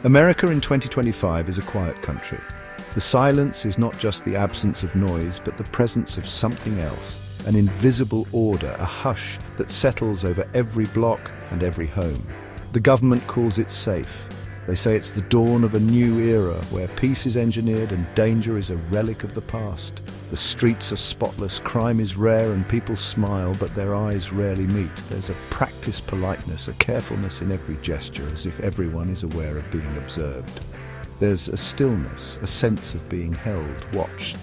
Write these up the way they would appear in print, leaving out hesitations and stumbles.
America in 2025 is a quiet country. The silence is not just the absence of noise, but the presence of something else. An invisible order, a hush that settles over every block and every home. The government calls it safe. They say it's the dawn of a new era where peace is engineered and danger is a relic of the past. The streets are spotless, crime is rare and people smile, but their eyes rarely meet. There's a practiced politeness, a carefulness in every gesture, as if everyone is aware of being observed. There's a stillness, a sense of being held, watched.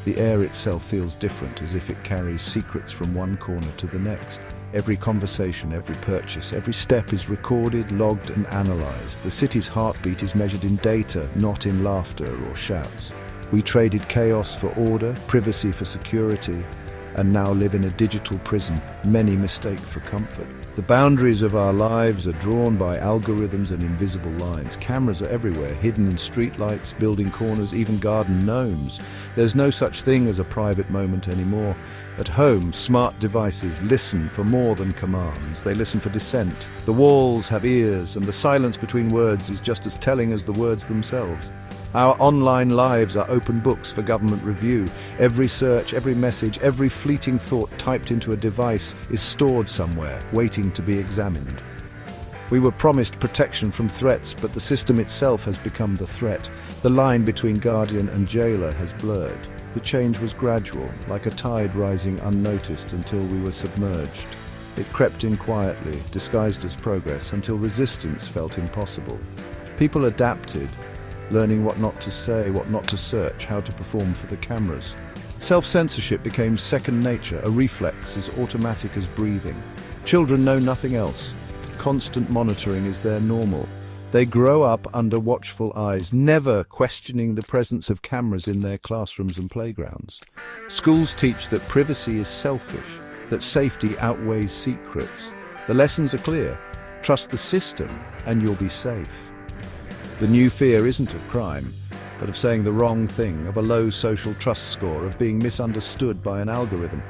The air itself feels different, as if it carries secrets from one corner to the next. Every conversation, every purchase, every step is recorded, logged and analyzed. The city's heartbeat is measured in data, not in laughter or shouts. We traded chaos for order, privacy for security, and now live in a digital prison many mistake for comfort. The boundaries of our lives are drawn by algorithms and invisible lines. Cameras are everywhere, hidden in streetlights, building corners, even garden gnomes. There's no such thing as a private moment anymore. At home, smart devices listen for more than commands. They listen for dissent. The walls have ears, and the silence between words is just as telling as the words themselves. Our online lives are open books for government review. Every search, every message, every fleeting thought typed into a device is stored somewhere, waiting to be examined. We were promised protection from threats, but the system itself has become the threat. The line between guardian and jailer has blurred. The change was gradual, like a tide rising unnoticed until we were submerged. It crept in quietly, disguised as progress, until resistance felt impossible. People adapted, learning what not to say, what not to search, how to perform for the cameras. Self-censorship became second nature, a reflex as automatic as breathing. Children know nothing else. Constant monitoring is their normal. They grow up under watchful eyes, never questioning the presence of cameras in their classrooms and playgrounds. Schools teach that privacy is selfish, that safety outweighs secrets. The lessons are clear. Trust the system and you'll be safe. The new fear isn't of crime, but of saying the wrong thing, of a low social trust score, of being misunderstood by an algorithm.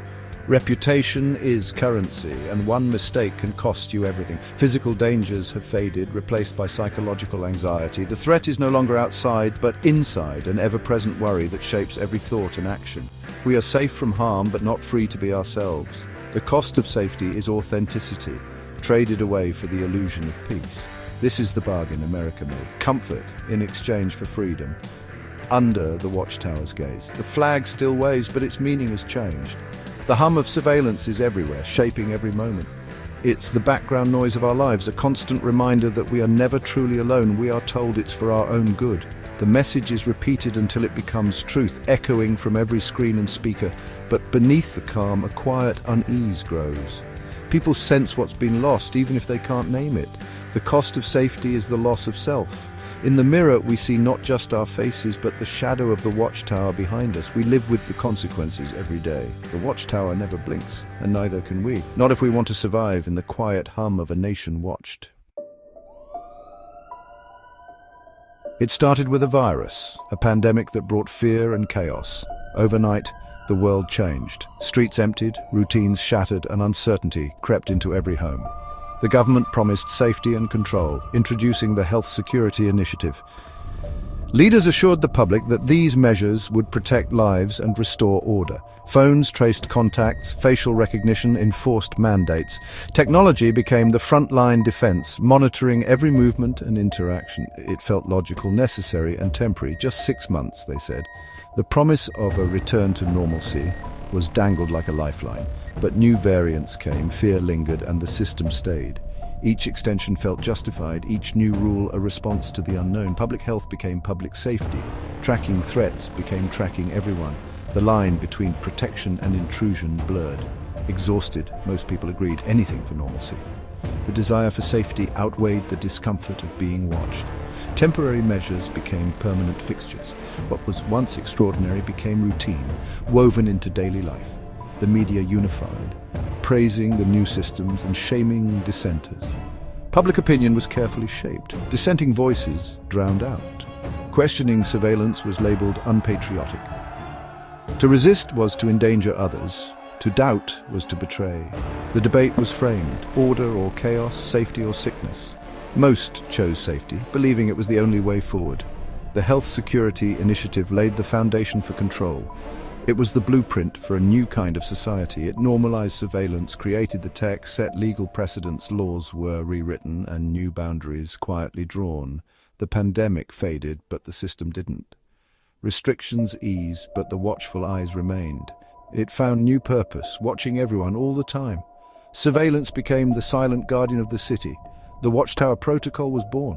Reputation is currency, and one mistake can cost you everything. Physical dangers have faded, replaced by psychological anxiety. The threat is no longer outside, but inside, an ever-present worry that shapes every thought and action. We are safe from harm, but not free to be ourselves. The cost of safety is authenticity, traded away for the illusion of peace. This is the bargain America made. Comfort in exchange for freedom. Under the WatchTower's gaze. The flag still waves, but its meaning has changed. The hum of surveillance is everywhere, shaping every moment. It's the background noise of our lives, a constant reminder that we are never truly alone. We are told it's for our own good. The message is repeated until it becomes truth, echoing from every screen and speaker. But beneath the calm, a quiet unease grows. People sense what's been lost, even if they can't name it. The cost of safety is the loss of self. In the mirror, we see not just our faces, but the shadow of the watchtower behind us. We live with the consequences every day. The watchtower never blinks, and neither can we. Not if we want to survive in the quiet hum of a nation watched. It started with a virus, a pandemic that brought fear and chaos. Overnight, the world changed. Streets emptied, routines shattered, and uncertainty crept into every home. The government promised safety and control, introducing the Health Security Initiative. Leaders assured the public that these measures would protect lives and restore order. Phones traced contacts, facial recognition enforced mandates. Technology became the frontline defense, monitoring every movement and interaction. It felt logical, necessary, and temporary. Just 6 months, they said. The promise of a return to normalcy was dangled like a lifeline. But new variants came, fear lingered, and the system stayed. Each extension felt justified, each new rule a response to the unknown. Public health became public safety. Tracking threats became tracking everyone. The line between protection and intrusion blurred. Exhausted, most people agreed, anything for normalcy. The desire for safety outweighed the discomfort of being watched. Temporary measures became permanent fixtures. What was once extraordinary became routine, woven into daily life. The media unified, praising the new systems and shaming dissenters. Public opinion was carefully shaped. Dissenting voices drowned out. Questioning surveillance was labeled unpatriotic. To resist was to endanger others. To doubt was to betray. The debate was framed: order or chaos, safety or sickness. Most chose safety, believing it was the only way forward. The Health Security Initiative laid the foundation for control. It was the blueprint for a new kind of society. It normalized surveillance, created the tech, set legal precedents, laws were rewritten, and new boundaries quietly drawn. The pandemic faded, but the system didn't. Restrictions eased, but the watchful eyes remained. It found new purpose, watching everyone all the time. Surveillance became the silent guardian of the city. The WatchTower protocol was born.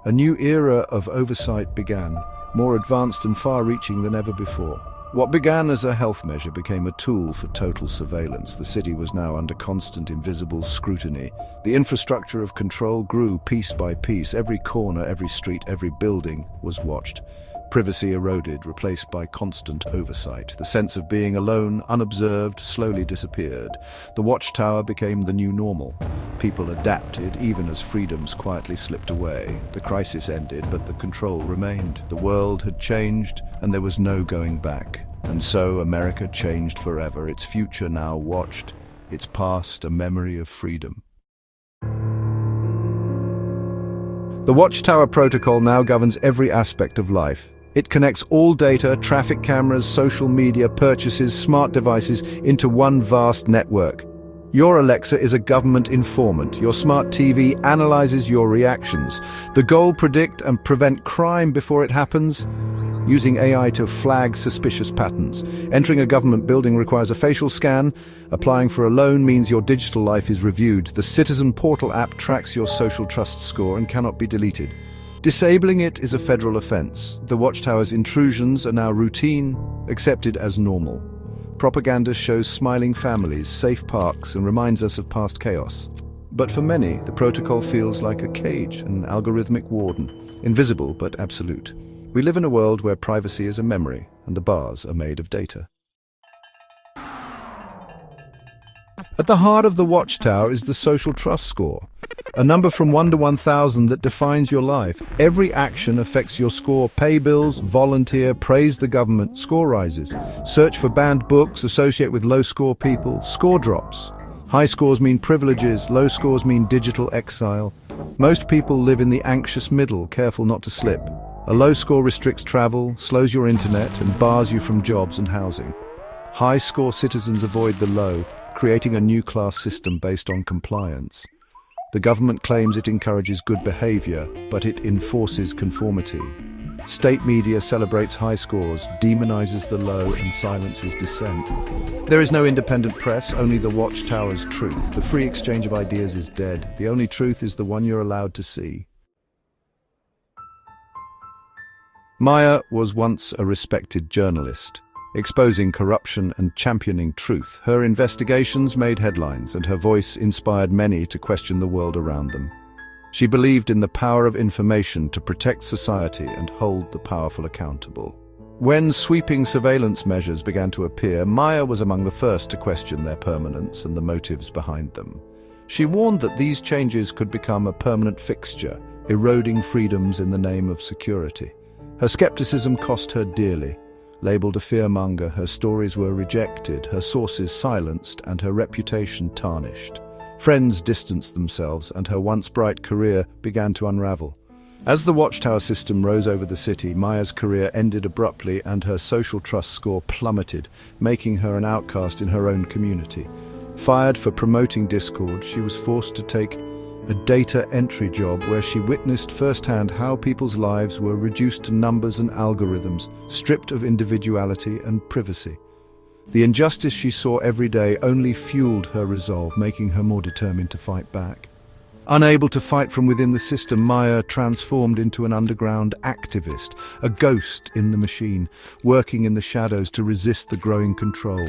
A new era of oversight began, more advanced and far-reaching than ever before. What began as a health measure became a tool for total surveillance. The city was now under constant invisible scrutiny. The infrastructure of control grew piece by piece. Every corner, every street, every building was watched. Privacy eroded, replaced by constant oversight. The sense of being alone, unobserved, slowly disappeared. The watchtower became the new normal. People adapted, even as freedoms quietly slipped away. The crisis ended, but the control remained. The world had changed, and there was no going back. And so America changed forever, its future now watched, its past a memory of freedom. The WatchTower protocol now governs every aspect of life. It connects all data, traffic cameras, social media, purchases, smart devices into one vast network. Your Alexa is a government informant. Your smart TV analyzes your reactions. The goal: predict and prevent crime before it happens, using AI to flag suspicious patterns. Entering a government building requires a facial scan. Applying for a loan means your digital life is reviewed. The Citizen Portal app tracks your social trust score and cannot be deleted. Disabling it is a federal offense. The watchtower's intrusions are now routine, accepted as normal. Propaganda shows smiling families, safe parks, and reminds us of past chaos. But for many, the protocol feels like a cage, an algorithmic warden, invisible but absolute. We live in a world where privacy is a memory, and the bars are made of data. At the heart of the watchtower is the social trust score, a number from 1 to 1,000 that defines your life. Every action affects your score. Pay bills, volunteer, praise the government, score rises. Search for banned books, associate with low-score people, score drops. High scores mean privileges, low scores mean digital exile. Most people live in the anxious middle, careful not to slip. A low score restricts travel, slows your internet, and bars you from jobs and housing. High-score citizens avoid the low, creating a new class system based on compliance. The government claims it encourages good behavior, but it enforces conformity. State media celebrates high scores, demonizes the low, and silences dissent. There is no independent press, only the watchtower's truth. The free exchange of ideas is dead. The only truth is the one you're allowed to see. Maya was once a respected journalist, exposing corruption and championing truth. Her investigations made headlines, and her voice inspired many to question the world around them. She believed in the power of information to protect society and hold the powerful accountable. When sweeping surveillance measures began to appear, Maya was among the first to question their permanence and the motives behind them. She warned that these changes could become a permanent fixture, eroding freedoms in the name of security. Her skepticism cost her dearly. Labeled a fearmonger, her stories were rejected, her sources silenced, and her reputation tarnished. Friends distanced themselves, and her once bright career began to unravel. As the watchtower system rose over the city, Maya's career ended abruptly and her social trust score plummeted, making her an outcast in her own community. Fired for promoting discord, she was forced to take a data entry job where she witnessed firsthand how people's lives were reduced to numbers and algorithms, stripped of individuality and privacy. The injustice she saw every day only fueled her resolve, making her more determined to fight back. Unable to fight from within the system, Maya transformed into an underground activist, a ghost in the machine, working in the shadows to resist the growing control.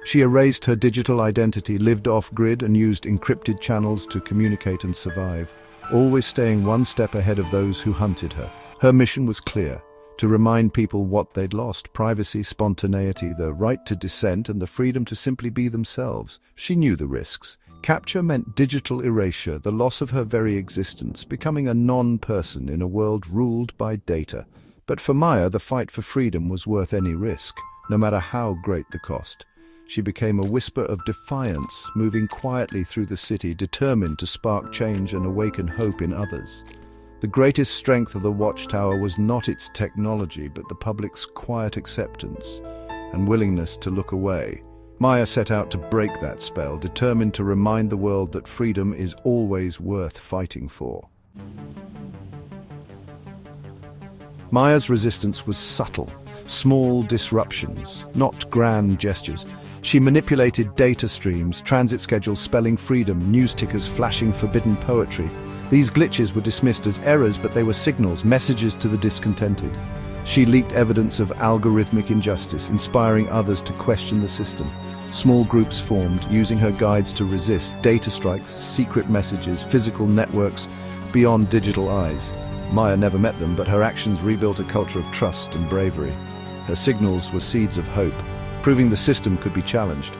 She erased her digital identity, lived off-grid, and used encrypted channels to communicate and survive, always staying one step ahead of those who hunted her. Her mission was clear: to remind people what they'd lost: privacy, spontaneity, the right to dissent, and the freedom to simply be themselves. She knew the risks. Capture meant digital erasure, the loss of her very existence, becoming a non-person in a world ruled by data. But for Maya, the fight for freedom was worth any risk, no matter how great the cost. she became a whisper of defiance, moving quietly through the city, determined to spark change and awaken hope in others. The greatest strength of the Watchtower was not its technology, but the public's quiet acceptance and willingness to look away. Maya set out to break that spell, determined to remind the world that freedom is always worth fighting for. Maya's resistance was subtle, small disruptions, not grand gestures. She manipulated data streams, transit schedules spelling freedom, news tickers flashing forbidden poetry. These glitches were dismissed as errors, but they were signals, messages to the discontented. She leaked evidence of algorithmic injustice, inspiring others to question the system. Small groups formed, using her guides to resist data strikes, secret messages, physical networks beyond digital eyes. Maya never met them, but her actions rebuilt a culture of trust and bravery. Her signals were seeds of hope, proving the system could be challenged.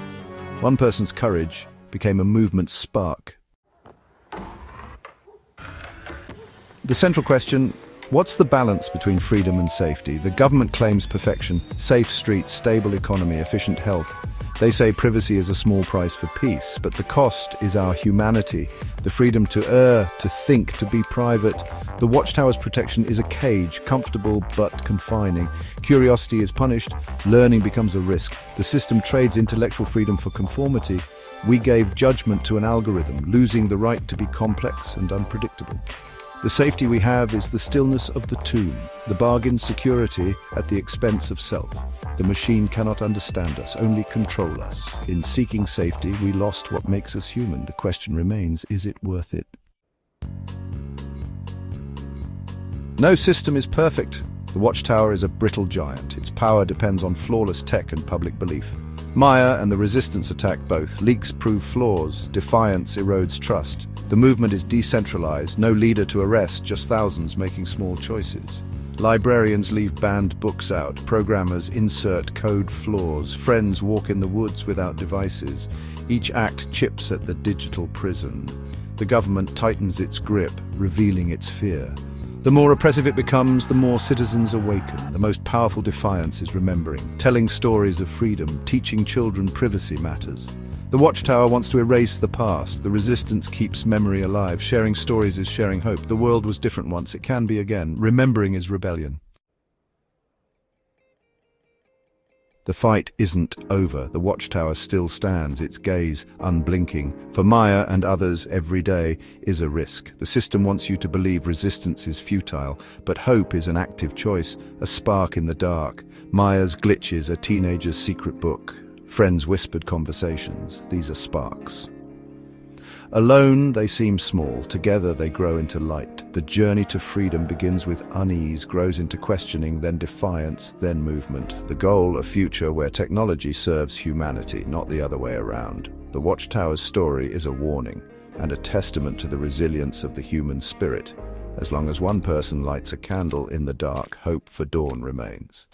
One person's courage became a movement's spark. The central question: what's the balance between freedom and safety? The government claims perfection: safe streets, stable economy, efficient health. They say privacy is a small price for peace, but the cost is our humanity, the freedom to err, to think, to be private. The Watchtower's protection is a cage, comfortable but confining. Curiosity is punished, learning becomes a risk. The system trades intellectual freedom for conformity. We gave judgment to an algorithm, losing the right to be complex and unpredictable. The safety we have is the stillness of the tomb, the bargain security at the expense of self. The machine cannot understand us, only control us. In seeking safety, we lost what makes us human. The question remains, is it worth it? No system is perfect. The Watchtower is a brittle giant. Its power depends on flawless tech and public belief. Maya and the resistance attack both. Leaks prove flaws. Defiance erodes trust. The movement is decentralized, no leader to arrest, just thousands making small choices. Librarians leave banned books out, programmers insert code flaws, friends walk in the woods without devices. Each act chips at the digital prison. The government tightens its grip, revealing its fear. The more oppressive it becomes, the more citizens awaken. The most powerful defiance is remembering, telling stories of freedom, teaching children privacy matters. The Watchtower wants to erase the past. The resistance keeps memory alive. Sharing stories is sharing hope. The world was different once. It can be again. Remembering is rebellion. The fight isn't over. The Watchtower still stands, its gaze unblinking. For Maya and others, every day is a risk. The system wants you to believe resistance is futile, but hope is an active choice, a spark in the dark. Maya's glitches, a teenager's secret book. Friends' whispered conversations, these are sparks. Alone, they seem small. Together, they grow into light. The journey to freedom begins with unease, grows into questioning, then defiance, then movement. The goal, a future where technology serves humanity, not the other way around. The Watchtower's story is a warning and a testament to the resilience of the human spirit. As long as one person lights a candle in the dark, hope for dawn remains.